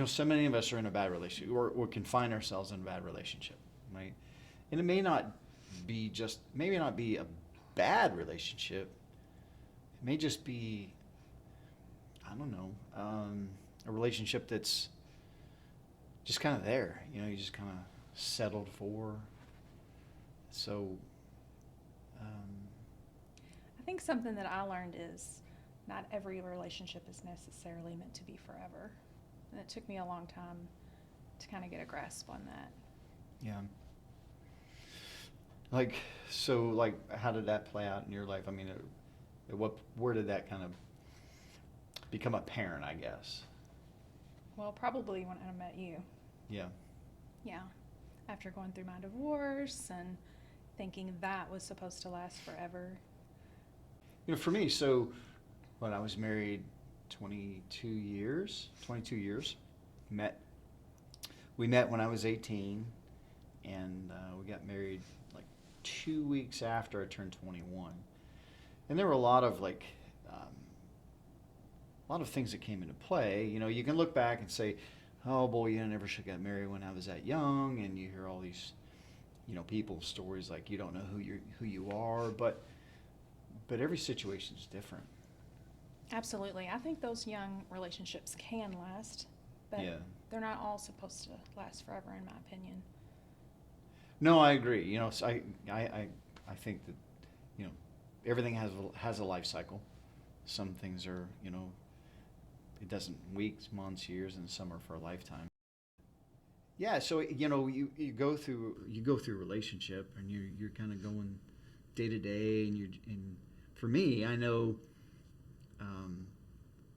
so many of us are in a bad relationship, or can find ourselves in a bad relationship, right? And it may not be maybe not be a bad relationship. It may just be, I don't know, a relationship that's just kind of there. You just kind of settled for. So, um, I think something that I learned is not every relationship is necessarily meant to be forever. And it took me a long time to kind of get a grasp on that. yeah. Like, so, like, how did that play out in your life? I mean, where did that kind of become apparent, I guess? Well, probably when I met you. Yeah. Yeah. After going through my divorce and thinking that was supposed to last forever. For me, so when I was married 22 years, met, we met when I was 18, and we got married like 2 weeks after I turned 21. And there were a lot of things that came into play. You can look back and say, oh boy, I never should have got married when I was that young, and you hear all these, people's stories like you don't know who you are, but every situation is different. Absolutely. I think those young relationships can last, but Yeah. they're not all supposed to last forever, in my opinion. No, I agree. So I think that you know everything has a life cycle. Some things are it doesn't weeks, months, years, and some are for a lifetime. Yeah, so you go through a relationship, and you're kind of going day to day, and for me, I know, um,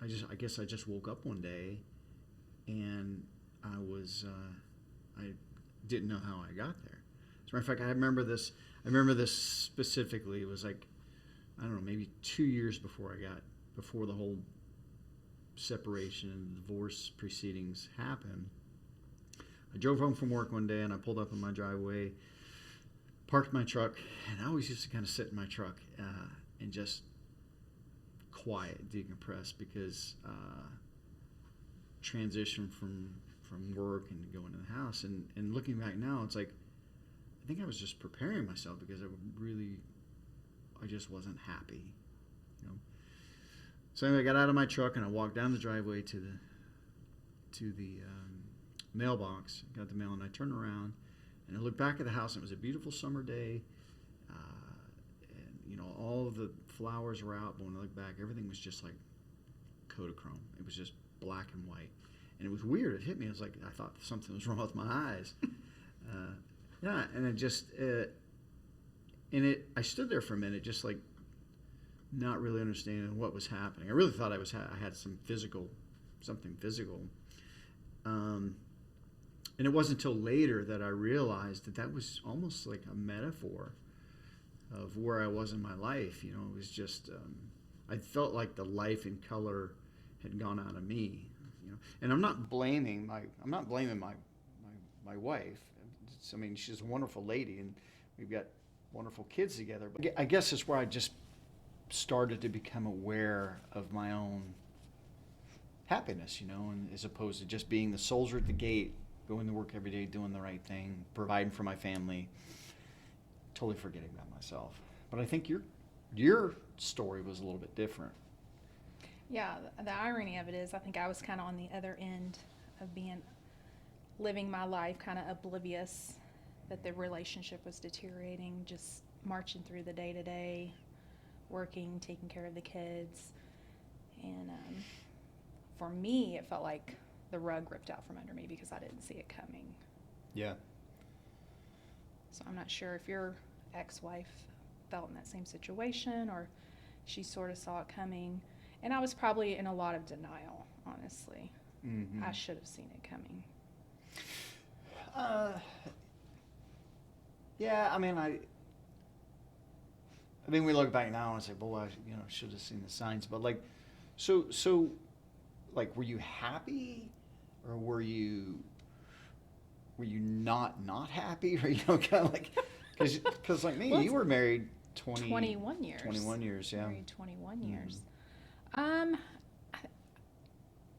I guess I just woke up one day, and I didn't know how I got there. As a matter of fact, I remember this specifically. It was like, I don't know, maybe 2 years before the whole separation and divorce proceedings happened. I drove home from work one day, and I pulled up in my driveway, parked my truck, and I always used to kind of sit in my truck and just quiet, decompress, because transition from work and going to the house, and looking back now, it's like I think I was just preparing myself because I just wasn't happy, you know. So anyway, I got out of my truck and I walked down the driveway to the mailbox, got the mail, and I turned around and I looked back at the house, and it was a beautiful summer day, and all of the flowers were out. But when I looked back, everything was just like Kodachrome. It was just black and white, and it was weird. It hit me. It was like I thought something was wrong with my eyes. Yeah, and it just I stood there for a minute, just like not really understanding what was happening. I really thought I had something physical. And it wasn't until later that I realized that was almost like a metaphor of where I was in my life. It was just I felt like the life and color had gone out of me. And I'm not blaming my wife. I mean, she's a wonderful lady, and we've got wonderful kids together. But I guess it's where I just started to become aware of my own happiness, and as opposed to just being the soldier at the gate, going to work every day, doing the right thing, providing for my family, totally forgetting about myself. But I think your story was a little bit different. Yeah, the irony of it is, I think I was kind of on the other end of living my life kind of oblivious that the relationship was deteriorating, just marching through the day to day, working, taking care of the kids. And for me, it felt like the rug ripped out from under me because I didn't see it coming. Yeah. So I'm not sure if your ex-wife felt in that same situation or she sort of saw it coming. And I was probably in a lot of denial, honestly. Mm-hmm. I should have seen it coming. Yeah, I mean, we look back now and say, "Boy, I should have seen the signs." But so, like, were you happy, or were you not happy, or kind of like, because like me, Well, you were married 21 years. 21 years, yeah. Married 21 Mm-hmm. years. Um,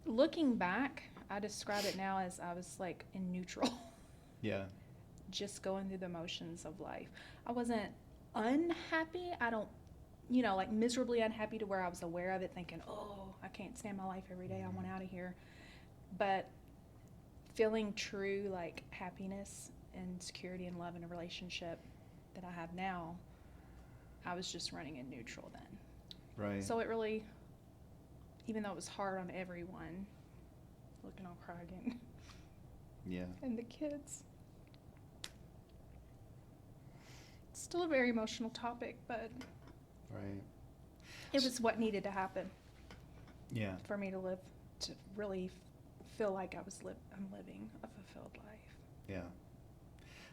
looking back, I describe it now as I was like in neutral, Yeah. just going through the motions of life. I wasn't unhappy. I don't, like miserably unhappy to where I was aware of it, thinking, oh, I can't stand my life every day. I want out of here. But feeling true like happiness and security and love in a relationship that I have now, I was just running in neutral then. Right. So it really, even though it was hard on everyone, looking all cry again, Yeah. and the kids. It's still a very emotional topic, but Right. it was what needed to happen Yeah. for me to live, to really feel like I'm living a fulfilled life. Yeah.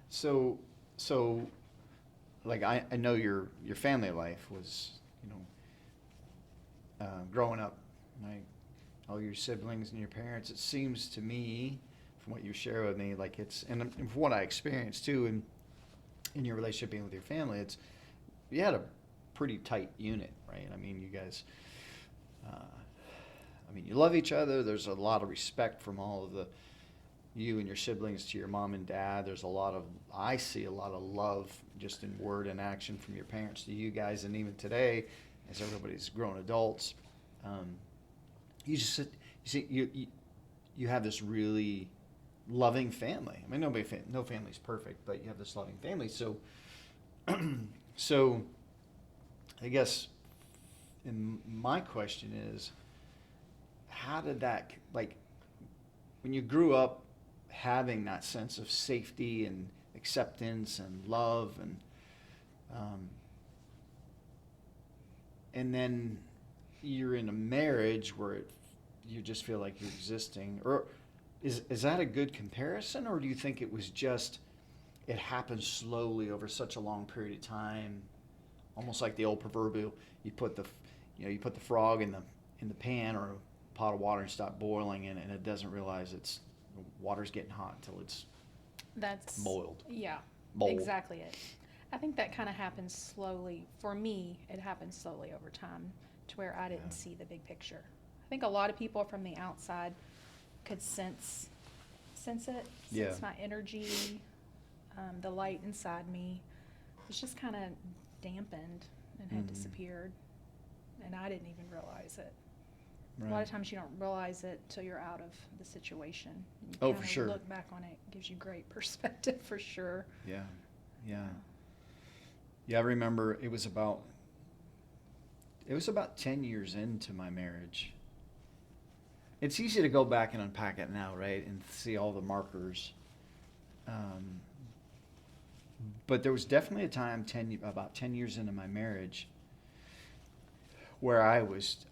So, like I know your family life was, growing up, like all your siblings and your parents. It seems to me, from what you share with me, like and from what I experienced too, in your relationship being with your family, you had a pretty tight unit, right? I mean, you guys. You love each other. There's a lot of respect from all of you and your siblings to your mom and dad. I see a lot of love just in word and action from your parents to you guys. And even today, as everybody's grown adults, you have this really loving family. I mean, no family's perfect, but you have this loving family. So, so I guess, and my question is, how did that, like, when you grew up having that sense of safety and acceptance and love and then you're in a marriage where you just feel like you're existing, or is that a good comparison, or do you think it was just, it happened slowly over such a long period of time, almost like the old proverbial, you put the frog in the pan or a pot of water and stop boiling and it doesn't realize water's getting hot until it's boiled. Yeah, Bold. exactly it. I think that kind of happens slowly. For me, it happened slowly over time to where I didn't see the big picture. I think a lot of people from the outside could sense my energy, the light inside me was just kind of dampened and had disappeared, and I didn't even realize it. Right. A lot of times you don't realize it till you're out of the situation. You Oh, kinda for sure. Look back on it, gives you great perspective for sure. Yeah. I remember it was about 10 years into my marriage. It's easy to go back and unpack it now, right, and see all the markers. But there was definitely a time about 10 years into my marriage where I was,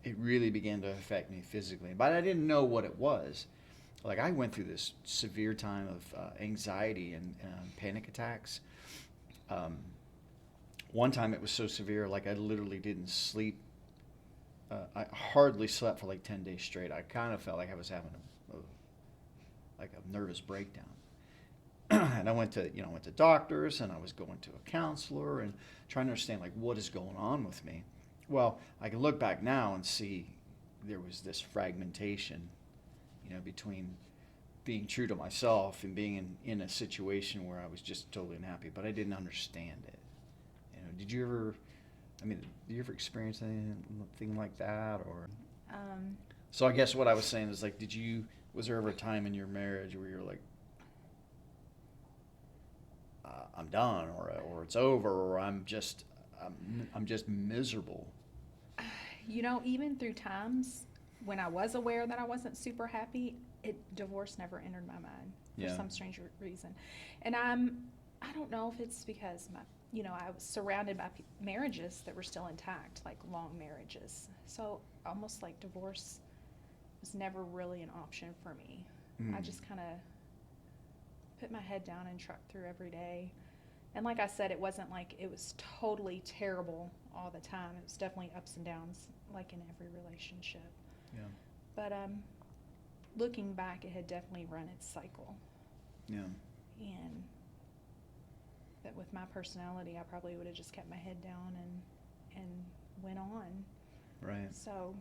it really began to affect me physically. But I didn't know what it was. Like, I went through this severe time of anxiety and panic attacks. One time it was so severe, like I literally didn't sleep. I hardly slept for like 10 days straight. I kind of felt like I was having a nervous breakdown. And I went to doctors, and I was going to a counselor and trying to understand, like, what is going on with me. Well, I can look back now and see there was this fragmentation, between being true to myself and being in a situation where I was just totally unhappy, but I didn't understand it. Did you ever experience anything like that, or? So I guess what I was saying is, like, was there ever a time in your marriage where you were like, I'm done, or it's over, or I'm just miserable? Even through times when I was aware that I wasn't super happy, divorce never entered my mind for some strange reason. And I don't know if it's because I was surrounded by marriages that were still intact, like long marriages. So almost like divorce was never really an option for me. I just kind of put my head down and trucked through every day. And like I said, it wasn't like it was totally terrible all the time. It was definitely ups and downs, like in every relationship. Yeah. But looking back, it had definitely run its cycle. Yeah. And that with my personality, I probably would have just kept my head down and went on. Right. So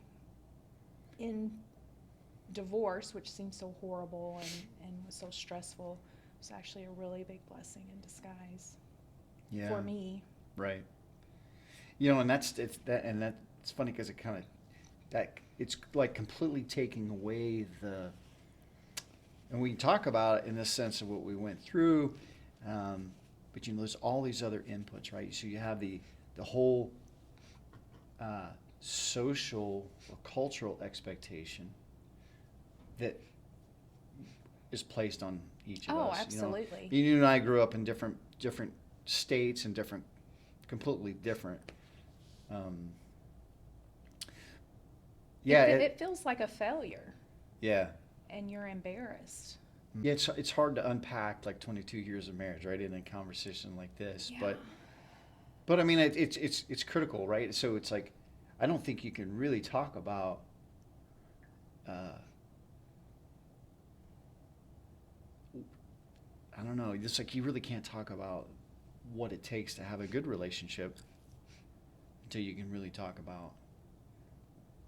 in divorce, which seems so horrible and was so stressful, was actually a really big blessing in disguise Yeah. for me. Right. You know, and that's funny because it kind of that it's like completely taking away and we can talk about it in the sense of what we went through, but you know, there's all these other inputs, right? So you have the whole social or cultural expectation that is placed on each of Oh, us. absolutely. You and I grew up in different states and completely different. Yeah, It feels like a failure, yeah, and you're embarrassed. yeah. It's hard to unpack like 22 years of marriage, right, in a conversation like this. Yeah. But I mean, it's critical, right? So it's like, I don't think you can really talk about. I don't know. It's like you really can't talk about what it takes to have a good relationship until you can really talk about,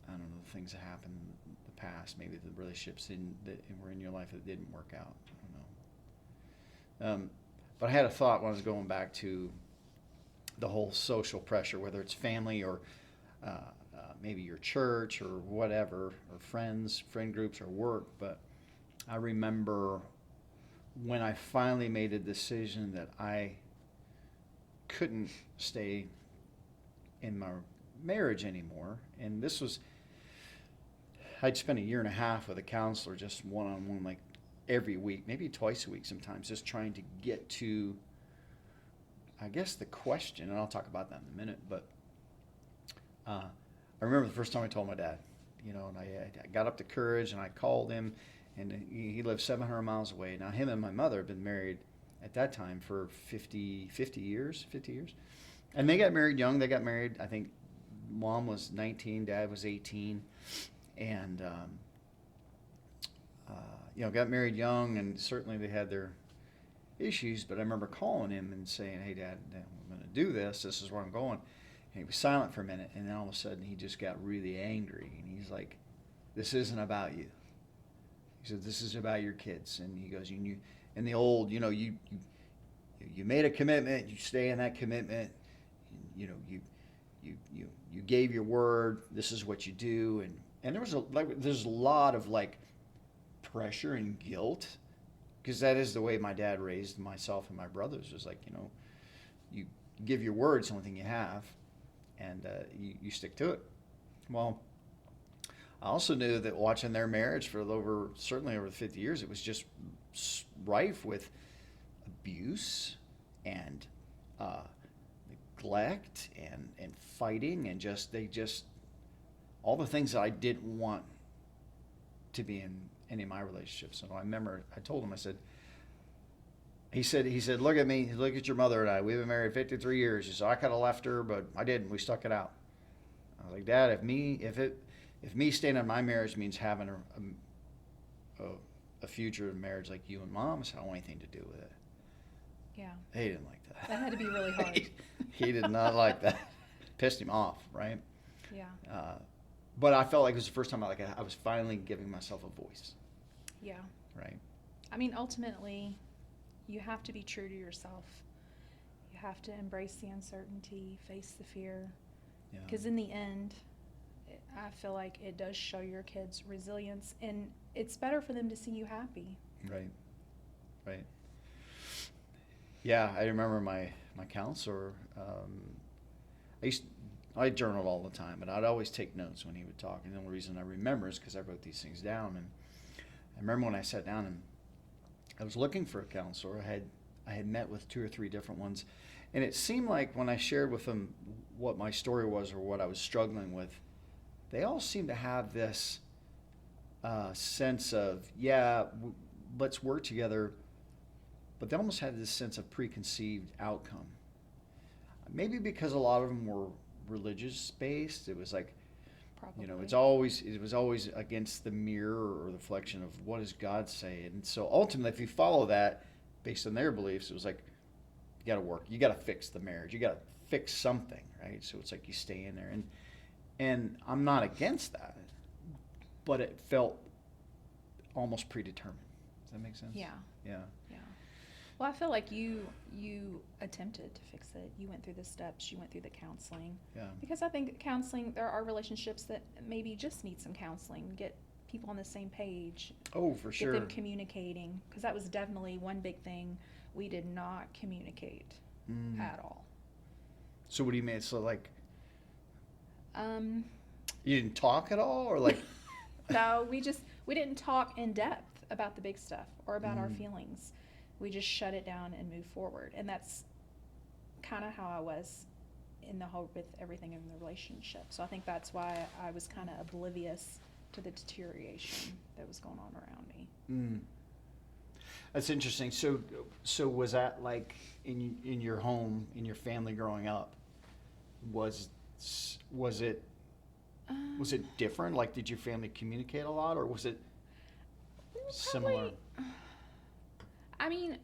I don't know, the things that happened in the past, maybe the relationships that were in your life that didn't work out. I don't know. But I had a thought when I was going back to the whole social pressure, whether it's family or maybe your church or whatever, or friend groups or work. But I remember when I finally made a decision that I couldn't stay in my marriage anymore. And this was, I'd spent a year and a half with a counselor, just one-on-one, like every week, maybe twice a week sometimes, just trying to get to, I guess, the question, and I'll talk about that in a minute, but I remember the first time I told my dad, and I got up the courage and I called him, and he lived 700 miles away. Now, him and my mother had been married at that time for 50 years. And they got married young. They got married, I think mom was 19, dad was 18. And, got married young, and certainly they had their issues. But I remember calling him and saying, "Hey, Dad, I'm going to do this. This is where I'm going." And he was silent for a minute, and then all of a sudden he just got really angry. And he's like, "This isn't about you." He said, "This is about your kids." And he goes, "You in the old, you made a commitment. You stay in that commitment. You gave your word. This is what you do." And there's a lot of like pressure and guilt, because that is the way my dad raised myself and my brothers. Was like, you give your word. It's the only thing you have, and you stick to it. Well, I also knew that watching their marriage for certainly over 50 years, it was just rife with abuse and neglect and fighting, and they just all the things that I didn't want to be in any of my relationships. And I remember I told him, I said, he said, "Look at me, look at your mother and I. We've been married 53 years. He said, I could have left her, but I didn't. We stuck it out." I was like, "Dad, if me staying in my marriage means having a future in marriage like you and Mom's, I don't want anything to do with it." Yeah. He didn't like that. That had to be really hard. He did not like that. Pissed him off, right? Yeah. But I felt like it was the first time I was finally giving myself a voice. Yeah. Right. I mean, ultimately, you have to be true to yourself. You have to embrace the uncertainty, face the fear. Yeah. Because in the end, I feel like it does show your kids resilience, and it's better for them to see you happy. Right. Yeah, I remember my counselor. I journaled all the time, but I'd always take notes when he would talk. And the only reason I remember is because I wrote these things down. And I remember when I sat down and I was looking for a counselor. I had met with 2 or 3 different ones, and it seemed like when I shared with them what my story was or what I was struggling with, they all seemed to have this sense of, let's work together, but they almost had this sense of preconceived outcome. Maybe because a lot of them were religious based. It was like, Probably. it was always against the mirror or the reflection of what does God say. And so ultimately, if you follow that based on their beliefs, it was like, you got to work, you got to fix the marriage, you got to fix something, right? So it's like you stay in there, and I'm not against that, but it felt almost predetermined. Does that make sense? Yeah. Yeah. Yeah. Well, I feel like you attempted to fix it. You went through the steps. You went through the counseling. Yeah. Because I think counseling, there are relationships that maybe just need some counseling. Get people on the same page. Oh, for sure. Get them communicating. Because that was definitely one big thing. We did not communicate at all. So what do you mean? So like, Um, you didn't talk at all, or like? no, we didn't talk in depth about the big stuff or about our feelings. We just shut it down and move forward. And that's kind of how I was with everything in the relationship. So I think that's why I was kind of oblivious to the deterioration that was going on around me. That's interesting. So was that like in your home, in your family growing up? Was it different? Like, did your family communicate a lot, or was it similar? I mean,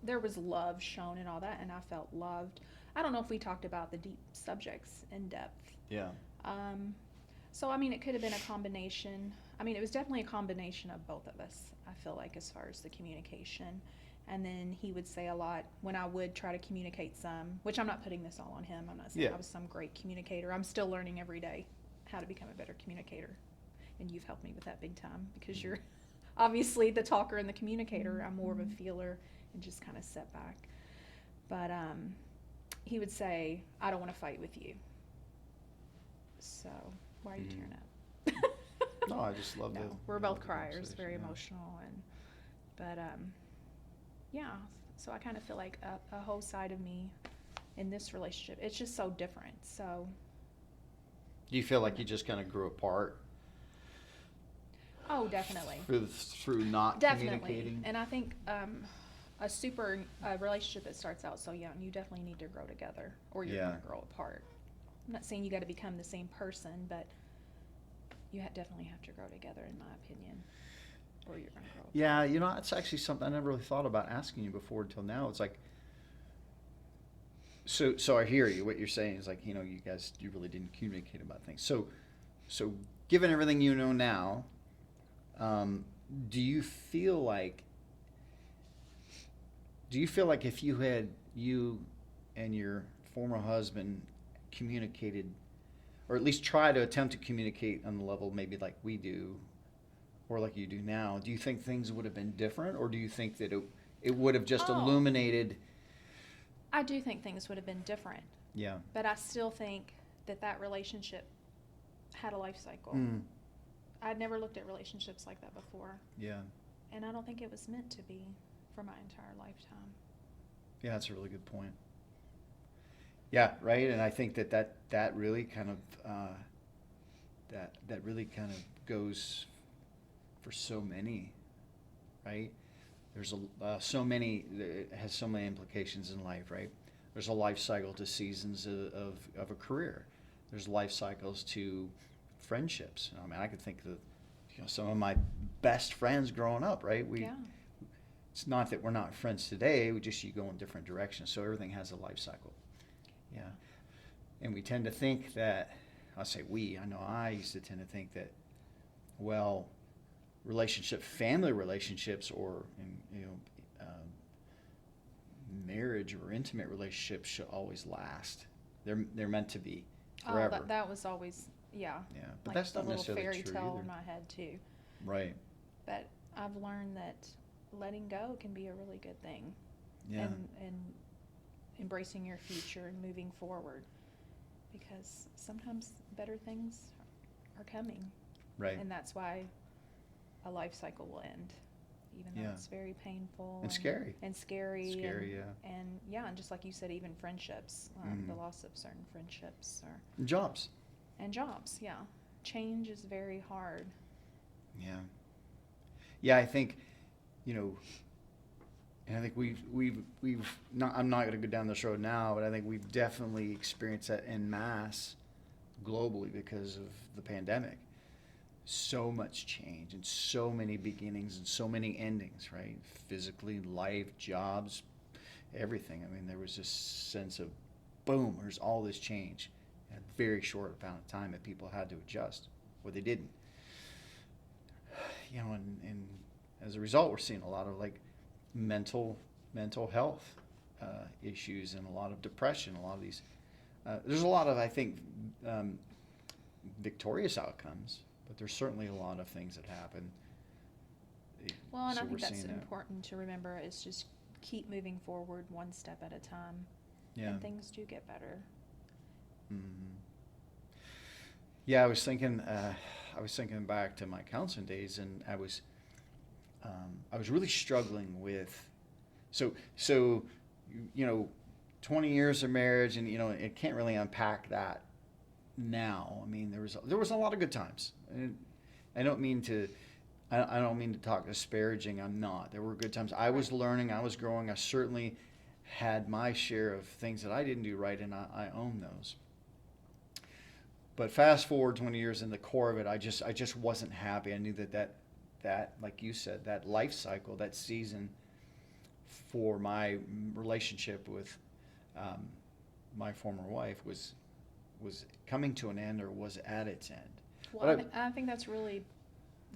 there was love shown and all that, and I felt loved. I don't know if we talked about the deep subjects in depth. Yeah. So, I mean, it could have been a combination. I mean, it was definitely a combination of both of us, I feel like, as far as the communication. And then he would say a lot when I would try to communicate some, which I'm not putting this all on him. I'm not saying I was some great communicator. I'm still learning every day how to become a better communicator. And you've helped me with that big time because you're obviously the talker and the communicator. I'm more of a feeler and just kind of step back. But he would say, I don't want to fight with you. So why are you tearing up? No, I just love No, we're both criers, very emotional. But yeah, so I kind of feel like a whole side of me in this relationship, it's just so different. So Do you feel like you just kind of grew apart oh, definitely. through not communicating? And I think a relationship that starts out so young, you definitely need to grow together or you're going to grow apart. I'm not saying you got to become the same person, but you definitely have to grow together, in my opinion, or you're going to grow apart. Yeah, it's actually something I never really thought about asking you before until now. It's like, so I hear you. What you're saying is like, you really didn't communicate about things. So given everything you know now, do you feel like if you and your former husband communicated, or at least try to attempt to communicate on the level maybe like we do, or like you do now, do you think things would have been different, or do you think that it would have just illuminated? I do think things would have been different. Yeah. But I still think that relationship had a life cycle. I'd never looked at relationships like that before. Yeah. And I don't think it was meant to be for my entire lifetime. Yeah, that's a really good point. Yeah, right. And I think that really kind of that really kind of goes for so many, right? There's so many. It has so many implications in life, right? There's a life cycle to seasons of a career. There's life cycles to friendships. I mean, I could think of some of my best friends growing up, right? It's not that we're not friends today. You go in different directions. So everything has a life cycle. Yeah. And we tend to think that, I know I used to tend to think that, well, family relationships, or marriage or intimate relationships should always last. They're meant to be forever. Oh, that was always, yeah. Yeah, but like that's not the little necessarily fairy true tale either. in my head too. Right. But I've learned that letting go can be a really good thing. Yeah. And embracing your future and moving forward, because sometimes better things are coming. Right. And that's why a life cycle will end, even though it's very painful and scary. And scary. Scary, and and just like you said, even friendships, the loss of certain friendships And jobs. And jobs, yeah. Change is very hard. Yeah. Yeah, I think, and I think we've not. I'm not going to go down this road now, but I think we've definitely experienced that en masse globally because of the pandemic. So much change and so many beginnings and so many endings, right? Physically, life, jobs, everything. I mean, there was this sense of, boom, there's all this change in a very short amount of time that people had to adjust, or they didn't. And as a result, we're seeing a lot of like mental health issues and a lot of depression. A lot of these, there's a lot of, I think, victorious outcomes, but there's certainly a lot of things that happen. Well, and So I we're think that's seeing that. important to remember is just keep moving forward one step at a time. Yeah. And things do get better. Mhm. Yeah, I was thinking back to my counseling days, and I was really struggling with, so, 20 years of marriage, and it can't really unpack that now. I mean, there was a lot of good times, and I don't mean to talk disparaging. I'm not. There were good times. I was learning. I was growing. I certainly had my share of things that I didn't do right, and I own those. But fast forward 20 years, in the core of it, I just wasn't happy. I knew that like you said, that life cycle, that season for my relationship with my former wife was coming to an end, or was at its end. Well, But I think that's really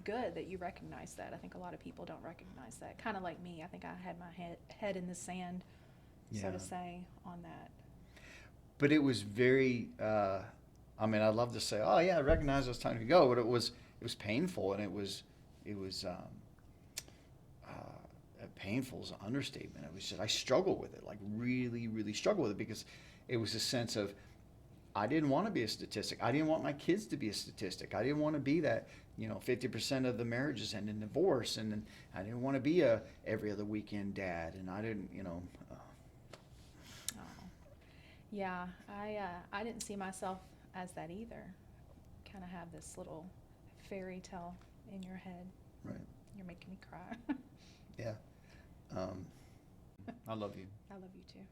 good that you recognize that. I think a lot of people don't recognize that. Kind of like me. I think I had my head in the sand, so Yeah. to say, on that. But it was very. I'd love to say, oh yeah, I recognize it was time to go, but it was painful, and it was painful is an understatement. It was just, I struggled with it, like really, really struggled with it, because it was a sense of, I didn't want to be a statistic. I didn't want my kids to be a statistic. I didn't want to be that, 50% of the marriages end in divorce, and I didn't want to be a every other weekend dad, and I didn't, Oh. Yeah, I didn't see myself as that either. Kind of have this little fairy tale in your head. Right. You're making me cry. Yeah. I love you. I love you too.